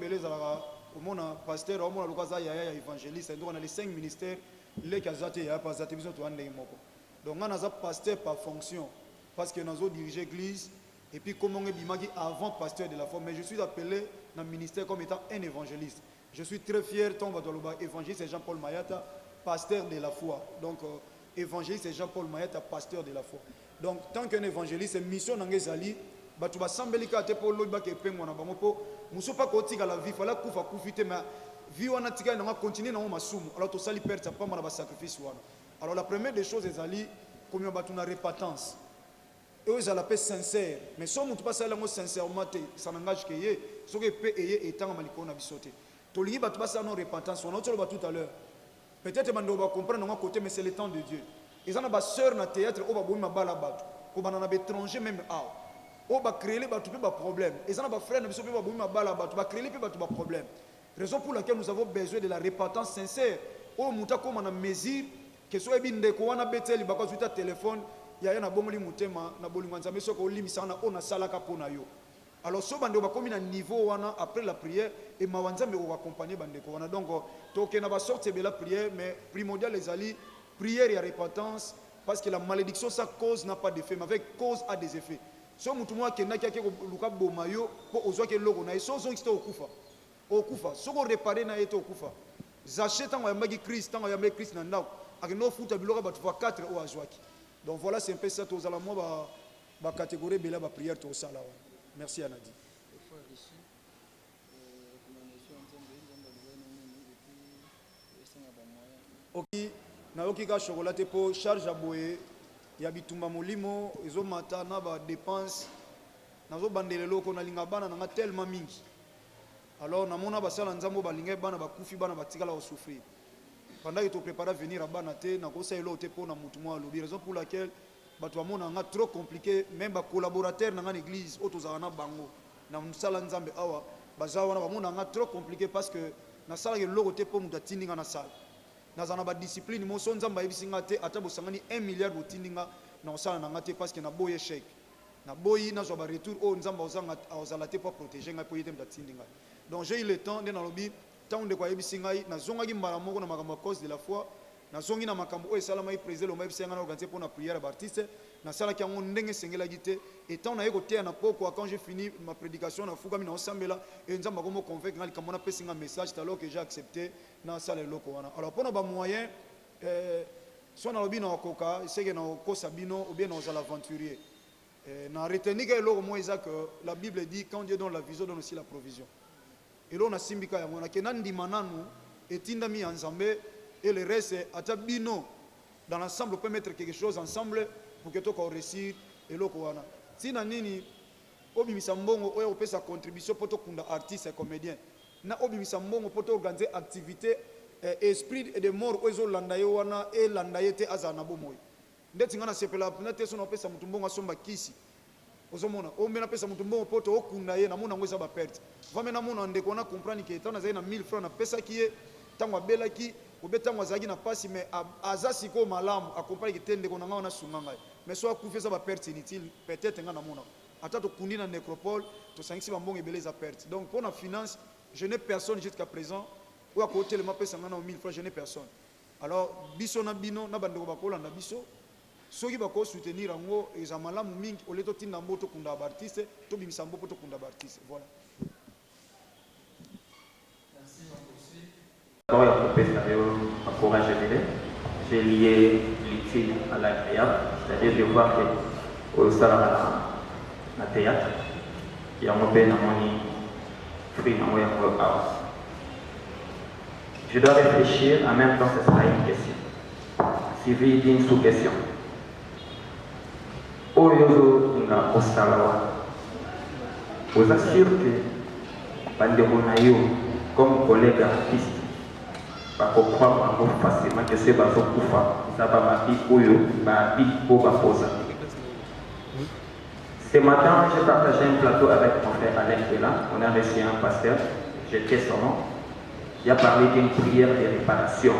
pasteur, je suis un évangéliste, on a les 5 ministères, les Kazate, pas Zate, donc on a un pasteur par fonction, parce que nous avons dirigé l'église, et puis comme on est avant pasteur de la foi, mais je suis appelé dans le ministère comme étant un évangéliste. Je suis très fier, évangéliste c'est Jean-Paul Mayata, pasteur de la foi. Donc évangéliste c'est Jean-Paul Mayata, pasteur de la foi. Donc tant qu'un évangéliste, c'est mission dans les alliés. Batu basambelika te po loba ke pengwa na bango po muso pa kotika la vie fala kufa kufite ma vie wana tika na continuer na masumu alors to sali perdre pas na ba sacrifice wana. Alors la première des choses ezali comme batu na repentance et eux la paix sincère mais so mutu pas sala ngo sincèrement te ça n'engage que ye so que pe eye etanga maliko na bisote to lingi batu pas na repentance on a tout tout à l'heure peut-être bando ba comprendre na côté mais c'est le temps de Dieu ils en a ba sœur na théâtre o ba bomi mabala batu ko banana ba étranger même ah on va créer les problèmes. Et ça, nos frères, on va créer les problèmes. Raison pour laquelle nous avons besoin de la repentance sincère. Oh, muta comme on a mesure que soit bien de quoi on a betel, bako sur ta téléphone, il y a un bon limutema, na bolinganza, mais ce qu'on lit, ça on a salaka pour nayo. Alors, ce bande va comme un niveau après la prière et mawanza mais on va accompagner bande ko wana. Donc, toke na ba sorte de la prière, mais primordial les alliés, prière et repentance, parce que la malédiction sa cause n'a pas d'effet, mais avec cause a des effets. So mutu mwa kenda kia ke luka boma yo po ozwa ke logo na so zo ngiste okufa so ko réparer na yeto okufa zaché tango ya magi Christ tango ya magi Christ na ndako akino futa biloka batu 4 o azwaki. Donc voilà c'est un peu ça to zala mo ba catégorie bela ba prière to sala. Merci Anadi. OK na okika chocolat po charge aboye ya bitumba molimo ezo mata na ba dépense nazo bandele loko na linga bana na tellement mingi alors na mona basala nzambo balinga bana bakufi bana batikala au souffrir pendant que tu prépares venir à bana te na ko saelo te po na mutu mo alobi raison pour laquelle batu amona nga trop compliqué même ba collaborateur na église otoza na bango na msala nzambe awa bazawa na bamona nga trop compliqué parce que na sala ke loko te po mutu tindinga na sala nazana ba discipline mo so nzamba yebisinga te ata bosangani 1 milliard botindinga na osala na ngate parce que na boye chèque na boyi na zo ba retour o nzamba ozanga ozala te pour protéger nga po yete mtatindinga. Donc j'ai eu le temps de na lobi tant de kwa yebisinga na zonga gi mbala moko na makambo cause de la foi na zongi na makambo o esalama président lo mayebisinga na organiser pour na prière baptiste na sala ki ngo ndenge sengela gite et tant na yeko te na poko quand j'ai fini ma prédication na fuka mi na osambela et nzamba ko mo convaincre ngali kamona pesinga message alors que j'ai accepté na sala loko wana. Alors pour na ba moyen soit na lobi na koka c'est que na ko sabino ou bien na aux aventuriers na retenir que loko mo que la Bible dit quand Dieu donne la vision donne aussi la provision. Et là on a simbika ya mona ke nandi mananu etinda mi ensemble et le reste atabino dans l'ensemble on peut mettre quelque chose ensemble pour que tu réussir et loko wana tina nini obimisa mbongo oyo opesa contribution pour to kunda artiste et comédien na obimisa mbongo pour to organiser activité esprit et de mort ozo landa yo wana e landa yete azana bomoy ndeti ngana sepela na te so na opesa mutu mbongo asomba kisi ozomona o mena pesa mutu mbongo poto okunda ye na mona ngweza ba perte vame na mona ndeko na comprendre que étant na 1000 francs na pesa ki ye tango abelaki obetango azaki na pasi mais azasi ko malamu accompagner que tende ko na ngana sunganga mais soit couvrir ça ba perte inutile peut-être ngana mona ata to kundi na nécropole to sangisi ba mbongo ebele za perte. Donc pour la finance je n'ai personne jusqu'à présent ou à côté le mapesa ngana 1000 francs je n'ai personne. Alors biso na bino na bandeko bakola na biso soki bako soutenir yango eza malamu mingi ole totinda mbo tokunda baartiste tobimisa mbo mpo tokunda baartiste. Voilà. Merci, on poursuit. D'abord, il y a coupé ça encourage j'ai lié l'utile à l'agréable, c'est-à-dire de voir que au salon na théâtre, il y a un peu de fruit dans le house. Je dois réfléchir, en même temps ce sera une question, suivi d'une sous-question. Oyozo nga osalawa, vous assure que Banderonayo, comme collègue artiste, va comprendre facilement que c'est bazo kufa, ça va mapi oyo, mapi o baposa. Ce matin, j'ai partagé un plateau avec mon frère Alain Bella. On a reçu un pasteur, j'étais son nom. Il a parlé d'une prière de réparation.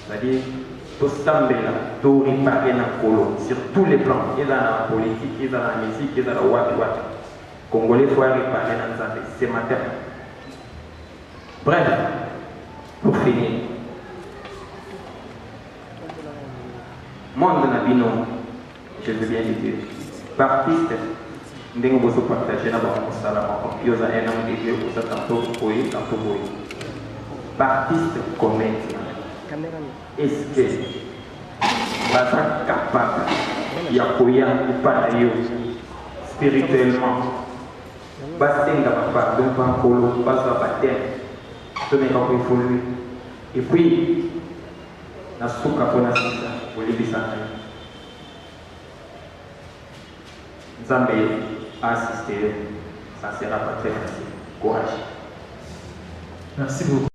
C'est-à-dire, tout Sambela, tout réparer dans le colo, sur tous les plans. Il y a la politique, il y a la musique, il y a la wat. Congolais, il faut réparer dans ça ce matin. Bref, pour finir, monde Nabino, je veux bien le dire, par artiste, nous avons partagé dans le salama, il y a un homme de Dieu, pour ça, tantôt boy. Par artiste, comédien, est-ce que vous êtes capable de parler spirituellement, basenga pardon par polo, basa baptême, tout n'est pas évolué. Et puis, na souka pona sisa, vous les bisantez. Nzambe a assisté, ça ne sera pas très facile. Courage. Merci beaucoup.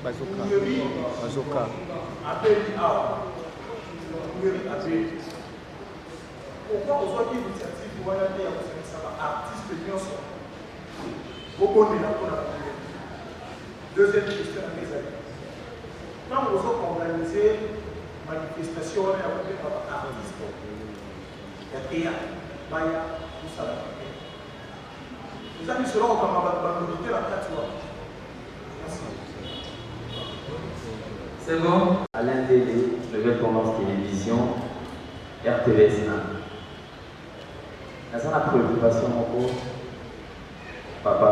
Bazoka. Pourquoi on soit initiative pour aller à artiste nyonso beaucoup de la deuxième question à mes amis. Quand vous avez organisé manifestation avec artistes, il y a théâtre, baya, tout ça. Vous avez cela comme minorité la 4 fois. Merci. C'est bon. Alain Télé, Nouvelle Tendance Télévision, RTVS 1. La préoccupation, mon cours, papa,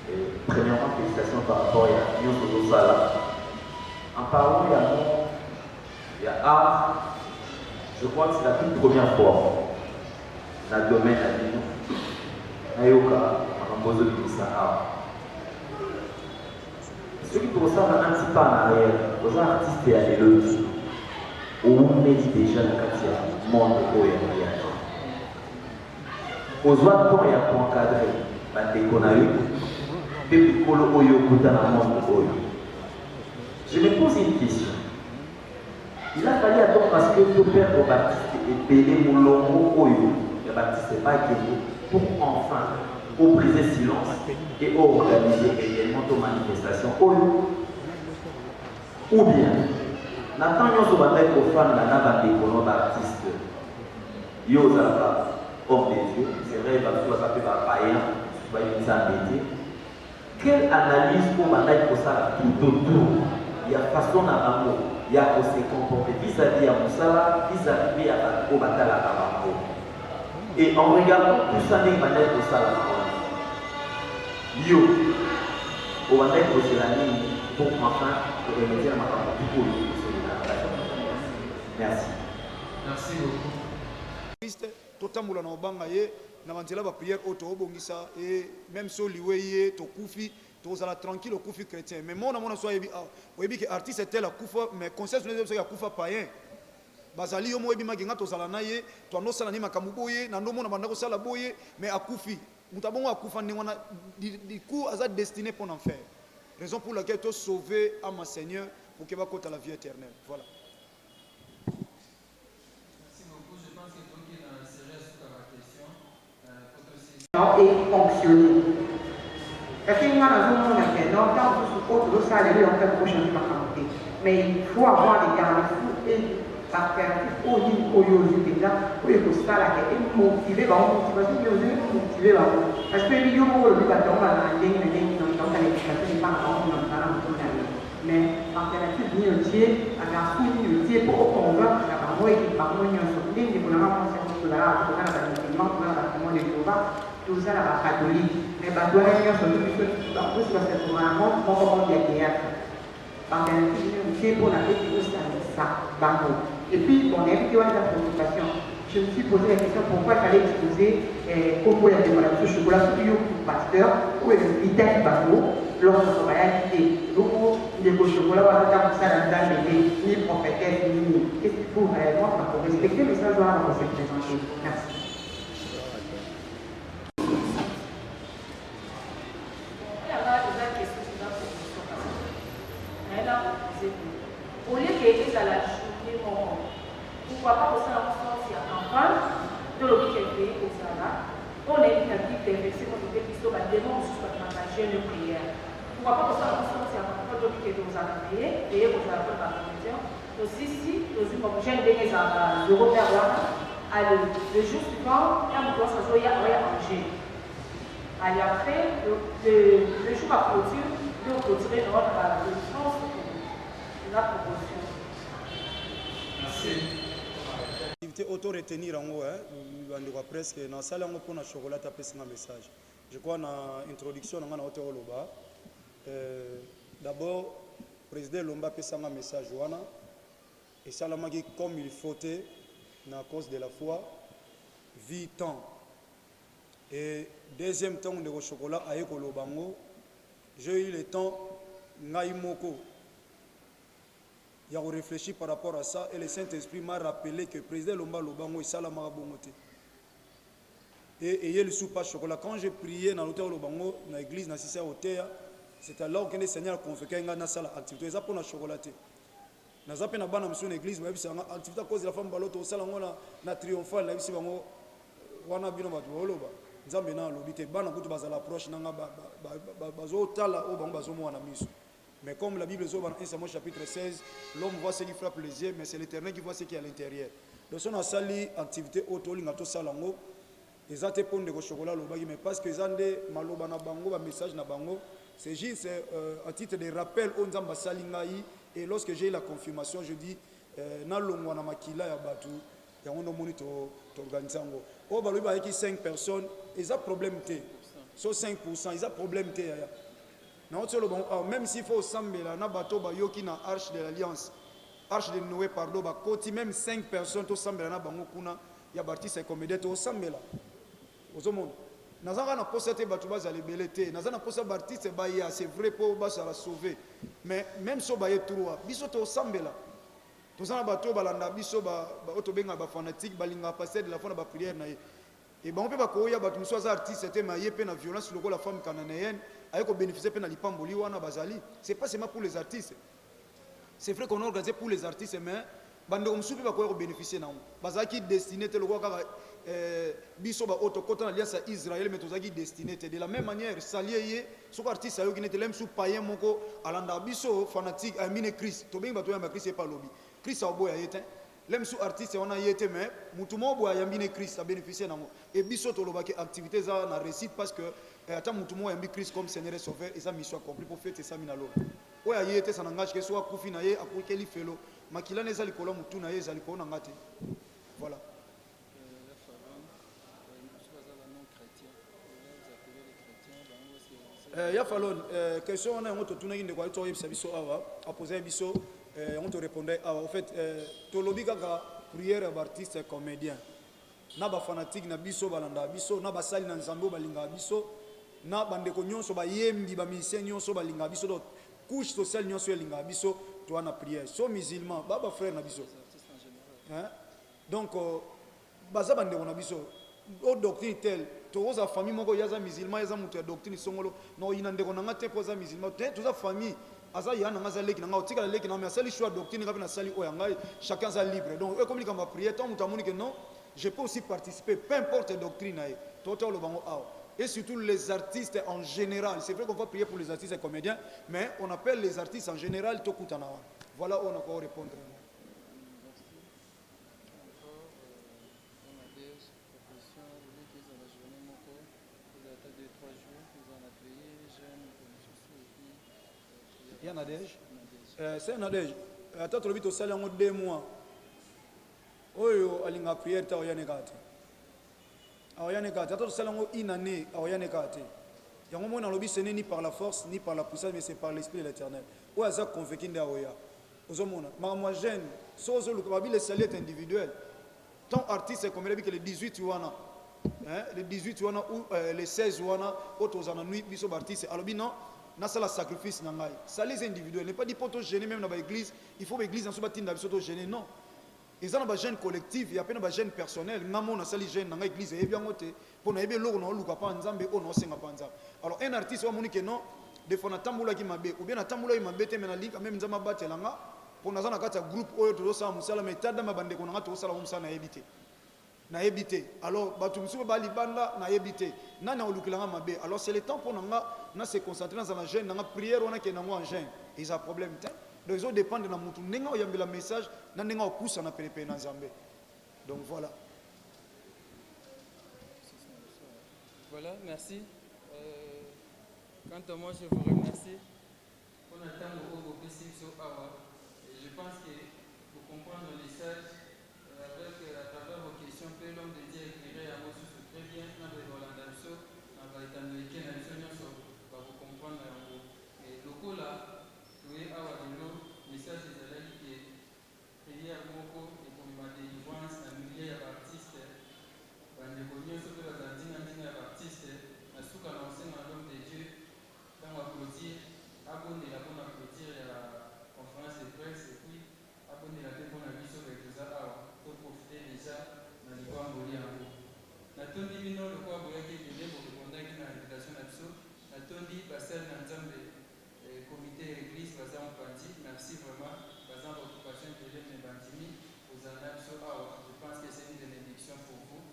et premièrement, félicitations par rapport à Nyonso Sala. En parlant, il y a art, je crois que c'est la toute première fois dans le domaine à Bino. Nayoka, on a besoin de ça art. Ceux qui trouvent ça un petit pas en arrière, aux artistes et à l'éloge, on met déjà le quartier, monde au et aux autres points, il y a pour encadrer, je me pose une question. Il a fallu attendre parce que le père au Baptiste et Pélé Moulongo Oyo, le Baptiste pas pour enfin briser silence et organiser réellement aux manifestations Oyo. Ou bien, Nathan Nyonso va être au fan de la Baptiste. Yozaka. Homme de Dieu, c'est vrai, il va faire par païen, il va y mettre. Quelle analyse pour Manaï pour ça tout autour? Il y a façon à l'amour, il y a à se comporter vis-à-vis à Moussala, vis-à-vis à Obatala Kabambo. Et en regardant tout ça, il Manaï pour ça Yo, au Manaï pour la ligne, pour enfin remettre ma femme pour merci. Merci beaucoup. Totambola na obanga ye na manzela ba prière auto obongisa et même so liwe ye to kufi to zala tranquille au kufi chrétien mais mona so yebi oyebi que artiste était la kufa mais conseil sur les ya kufa païen bazali yo moyebi maginga to zala na ye to no sala ni makambu boye na ndo mona banda ko sala boye mais akufi mutabongo akufa ni wana du coup aza destiné pour en faire raison pour laquelle to sauver à ma Seigneur pour que va côté la vie éternelle. Voilà. Et fonctionner. Mais il faut avoir des garde-fous et par créatif au niveau déjà pour que ça là est motivé par motivé parce que les gens vont le dire on va aller dans l'éducation n'est pas encore dans mais alternative ni otie aga funi otie pour convaincre na bango et bango nyonso ndenge kolanga mwasi tozala tozala na bamusulman tozala na batémoin de Jéhovah tozala na bacatholique mais bato wana nyonso bakosi basekomana moko monde ya théâtre alternative ni otie mpona ete osalisa bango et puis bon nayebi te wana eza préoccupation je me suis posé la question pourquoi il fallait exposer Congo ya démocratie au chocolat soki yo pasteur oyo evitaki bango lorsque bayaki te loko ndeko chocolat wana ta mosala nzambe te ni prophétesse nini qu'est-ce qu'il faut réellement pour respecter le message wana pour se présenter. Merci. Au lieu qu'il y ait la journée, pourquoi pas au sein de la campagne de l'objet pays au Sahara, on est inactif d'investir notre pays sur la démon sur la jeune prière. Pourquoi pas au sein de la campagne de l'objet aux Arabes, et aux Arabes de la commission, aussi si nous avons jeune des Européens, le jour suivant, il y a un poisson, il y a un Angers. Allez, après, le jour à clôture, nous clôturer notre France. La proposition. Merci. Activité auto-retenir en haut, on presque dans la salle pour la chocolat taper un message. Je crois dans l'introduction dans la hauteur Loba. D'abord, le président Lomba fait un message et ça l'a marqué comme il faut à cause de la foi, vie temps. Et deuxième temps de chocolat à Ekolobango, j'ai eu le temps Naimoko. Il y a réfléchi par rapport à ça et le Saint-Esprit m'a rappelé que le président Lomba Lobango est Salama Bongote. Et il y a le soupe à chocolat. Quand j'ai prié dans l'hôtel Lobango, dans l'église, dans c'était alors que le Seigneur a convoqué une salle activité. C'est pour la chocolaté. Dans l'église, c'est une activité à cause de la femme baloto. C'est la triomphale. C'est wana bino batu oloba. Nzambe na lobite bana kutu bazala approche nanga bazo tala o bango bazo mwana miso. Mais comme la Bible dit dans 1 Samuel chapitre 16, l'homme voit ce qui frappe les yeux, mais c'est l'Éternel qui voit ce qui est à l'intérieur. Donc on a sali activité auto lingato salango, ils ont pour de chocolat lobagi, mais parce que ils ont des maloba na bango, ba message na bango, c'est juste à titre de rappel on zamba salingai et lorsque j'ai la confirmation, je dis na longwa na makila ya batu, ya on moni to organisango. Oh ba loba avec 5 personnes, ils ont problème té. So 5%, ils ont problème té. Même s'il faut sambela na bato ba yoki na arche de l'alliance arche de Noé pardon ba koti même 5 personnes to sambela na bango kuna ya baptiste comédien to sambela ozomonde nazanga na posate bato bazali belete nazanga na posa baptiste ba ya c'est vrai pour ba la sauver mais même so ba ye trois biso to sambela to zana bato balanda biso ba oto benga ba fanatique balinga passer de la foi na ba prière na et ben on peut pas koya bato muso za artiste c'était ma yé pe na violence loko la femme cananéenne avec bénéficier pe na lipamboli wana bazali c'est pas seulement pour les artistes c'est vrai qu'on a organisé pour les artistes mais bande comme soupe ba ko bénéficier na bazaki destiné te loko kaka biso ba autokota na alliance Israël mais tozaki destiné te de la même manière salié ce artiste ayo kinete lem sou païen moko alanda biso fanatique amine Christ to benga bato ya Christ pas lobby Christ a boya yete l'homme sous artiste on a été mais mutumo boya yambine Christ a bénéficié nango et biso to lobaki activité za na récite parce que ata mutumo yambi Christ comme Seigneur et Sauveur et ça mission accomplie pour fêter ça minalo oya yete ça n'engage que soit kufi na ye akokeli felo makila neza likolo mutu na ye za likolo ngate voilà ya falon question on a ngoto tuna nginde kwa to yebisa biso awa a poser biso on te répondait en fait tolobi kaka prière ya artiste comédien na ba fanatique na biso balanda biso na basali na nzambe balinga biso na bandeko nyonso bayembi ba musicien nyonso balinga biso donc couche sociale nyonso elinga biso to na prière so musulman baba frère na biso hein donc baza bandeko na biso o doctrine telle to za famille moko yaza musulman yaza mutu ya doctrine songolo no ina ndeko na ngate poza musulman to za famille aza yana ngaza leki na ngautika la leki na mais sali choix doctrine ngapi na sali oya ngai chacun sa libre donc comme il ma prière tant mutamoni que non je peux aussi participer peu importe doctrine ai toto le bango aw et surtout les artistes en général c'est vrai qu'on va prier pour les artistes et comédiens mais on appelle les artistes en général to kutana voilà on a quoi répondre. Il y en a déjà. C'est un adège. Attends, tu as salé en 2 mois. Oyo alinga prière ta oyane kate. Oyane kate. Attends, salé en 1 année oyane kate. Yango mona lobi ce n'est ni par la force ni par la puissance mais c'est par l'esprit de l'Éternel. Oyo aza convaincu nda oya. Ozomona. Moi jeune, sozo le babi le salaire individuel. Tant artiste comme que les 18 wana. Hein, les 18 wana ou les 16 wana autres en nuit biso artiste. Alors non. Na sala sacrifice na ngai. Ça les individuels, n'est pas dit pour te gêner même dans l'église, il faut l'église en soit tinda biso to gêner non. Ils ont un gêne collectif, il y a peine un gêne personnel. Ngamo na sali gêne dans l'église et bien ngote pour na ebe loko na luka pa nzambe o na senga pa nzambe. Alors un artiste wa moni que non, des fois na tambula ki mabe ou bien na tambula ki mabe te mais na link même nzamba batelanga pour na zana kata groupe oyo to sa musala mais tada mabande ko na to sala umsa na ebité. Na ebité. Alors batu musu ba libanda na ebité. Nana olukilanga mabe. Alors c'est le temps pour nanga na se concentrer dans la jeûne, dans la prière, on a qui est en jeûne. Ils ont un problème. Donc ils ont dépendre de la mouton. Nenga oyambe la message, na nenga opousse na pelepé na Zambé. Donc voilà. Voilà, merci. Quant à moi, je vous remercie. On attend au PC sur Awa. Je pense que pour comprendre le message, avec à travers vos questions, que l'homme de Dieu éclairé à vos sources très bien, dans le Roland Damso, dans le Américain, dans le va vous comprendre en gros. Et le coup là, tu es à Wadino, message des élèves qui est prière Moko et pour ma délivrance, un millier d'artistes, un déconnu sur la dynamique d'artistes, un souk à lancer dans l'homme de Dieu, dans l'applaudir, abonner la bonne applaudir à la conférence de presse et puis abonner la bonne avis sur les deux heures pour profiter déjà dans le coin de en haut. Natondi bino le coin de l'Église pour répondre à l'invitation d'Abso. Natondi Bassel Nanzambe, comité église Bazan Pandi. Merci vraiment. Bazan occupation de l'Église Bandimi. Vous en avez Abso. Je pense que c'est une bénédiction pour vous.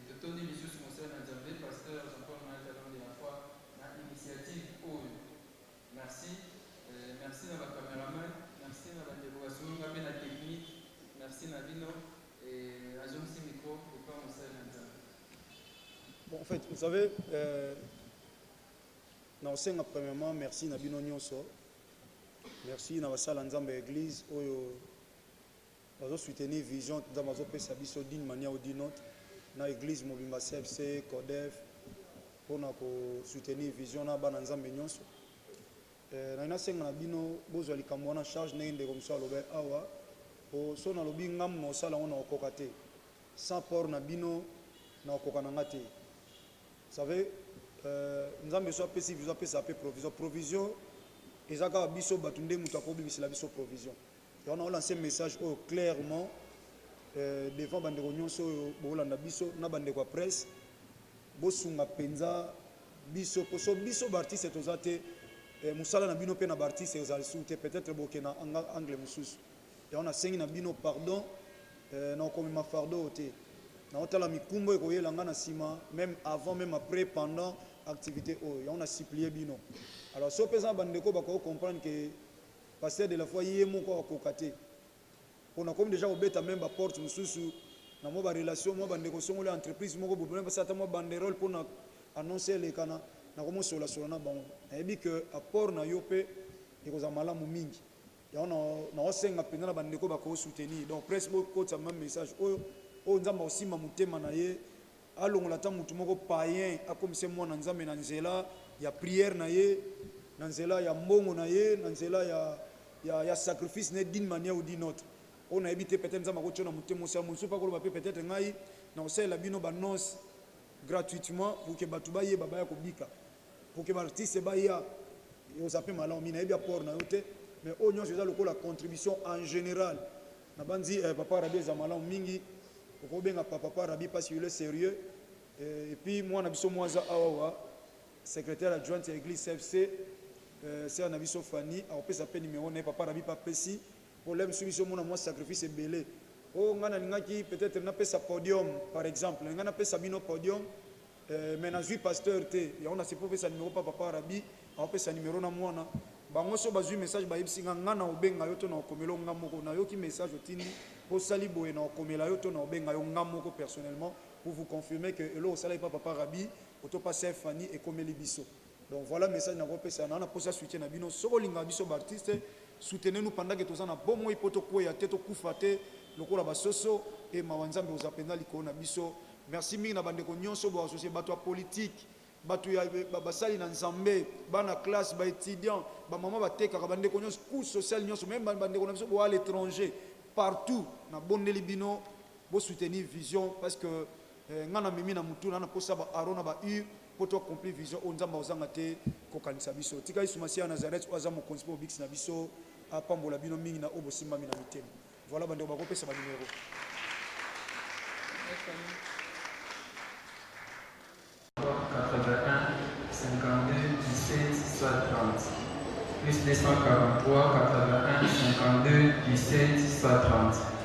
Natondi Monsieur Monsel Nanzambe, pasteur Jean-Paul Maïta de la foi, l'initiative OU. Merci. Merci à la caméraman. Merci à la décoration. Merci à la technique. Merci à Nabino. Et à Jean-Sim Micro. Et pas Monsel Nanzambe. Bon, en fait, vous savez, premièrement, merci Nabino Nyonso. Merci à la salle Nzambe Église. Nous soutenir vision d'une manière ou d'une autre. Dans l'église Mobimba CFC, CODEF, pour soutenir vision dans Nzambe Nyonso. Nous avons charge de awa. So na lobi ngam no sala on okokate. Sans port na bino na okokanangate. Vous savez, nous avons besoin de provision. Provision, ils ont besoin de provision. Et on a lancé un message clairement devant la presse, la presse, bosunga penza, biso bartiste et ozate, musala na bino pe na bartiste et ozalsute peut-être bokena angle mususu. Et on a saigné na bino pardon, na comme ma fardo ote. Na otala mikumbo ekoyelanga na sima même avant même après pendant activité oyo on a supplié bino. Alors so pesa bandeko bako comprendre que pasteur de la foi yemo ko kokate. On a comme déjà obeta même ba porte mususu na mo ba relation mo bandeko songola entreprise moko bobo ba sata mo banderole pour na annoncer les kana na komo sola na bango. Et bi que apport na yope ikoza malamu mingi. Ya on a osenga pena na bandeko bako soutenir. Donc presque beaucoup de même message oyo nzamba osima mutema na ye alongola ta mutu moko païen akomisa mwana nzambe na nzela ya prière na ye na nzela ya mbongo na ye na nzela ya sacrifice ne d'une manière ou d'une autre on a évité peut-être nzamba ko tshona mutema osa musu pa ko ba peut-être ngai na osela bino ba nonce gratuitement pour que batu ba ye baba ya kobika pour que ba artiste ba ya yo zape malon mina ebia pour na yote mais onyo je za la contribution en général na banzi papa rabia za malon mingi pour bien papa Rabi parce qu'il est sérieux et puis moi na biso moza awa secrétaire adjoint de l'église CFC c'est na biso Fanny a opé sa pe numéro ne papa Rabi pas précis pour l'aime biso mona moi sacrifice belé o ngana ngaki peut-être na pe sa podium par exemple ngana pe sa bino podium mais na zui pasteur té ya on a c'est pour sa numéro papa Rabi a opé sa numéro na moi na bango so bazui message ba yebsinga ngana obenga yo to na komelo ngamoko na yo ki message otindi pour salibo et na komela yo to na obenga yo ngamoko personnellement pour vous confirmer que elo sala papa Rabi auto passer Fanny et komeli biso Donc voilà message na kopesa na posa soutien na bino soko linga biso ba artiste soutenez-nous pendant que tozana bon moi poto ko ya teto kufa te lokola basoso et mawanzambe ozapenda liko na biso. Merci mingi na bandeko nyonso bo associé bato politique bato ya basali na nzambe bana classe ba étudiant ba mama bateka bandeko nyonso cours social nyonso même bandeko na biso bo à l'étranger partout na bondeli bino bo soutenir vision parce que ngana mimi na mutu na posa ba arona ba u poto accomplir vision onzamba ozanga te kokanisa biso tika isumasi ya Nazareth oza mo conspo bix na biso apambola bino mingi na obosimba mina mitema. Voilà bandeko bakopesa ba numéro 81 52 17 60 plus 243 81 52 17 60.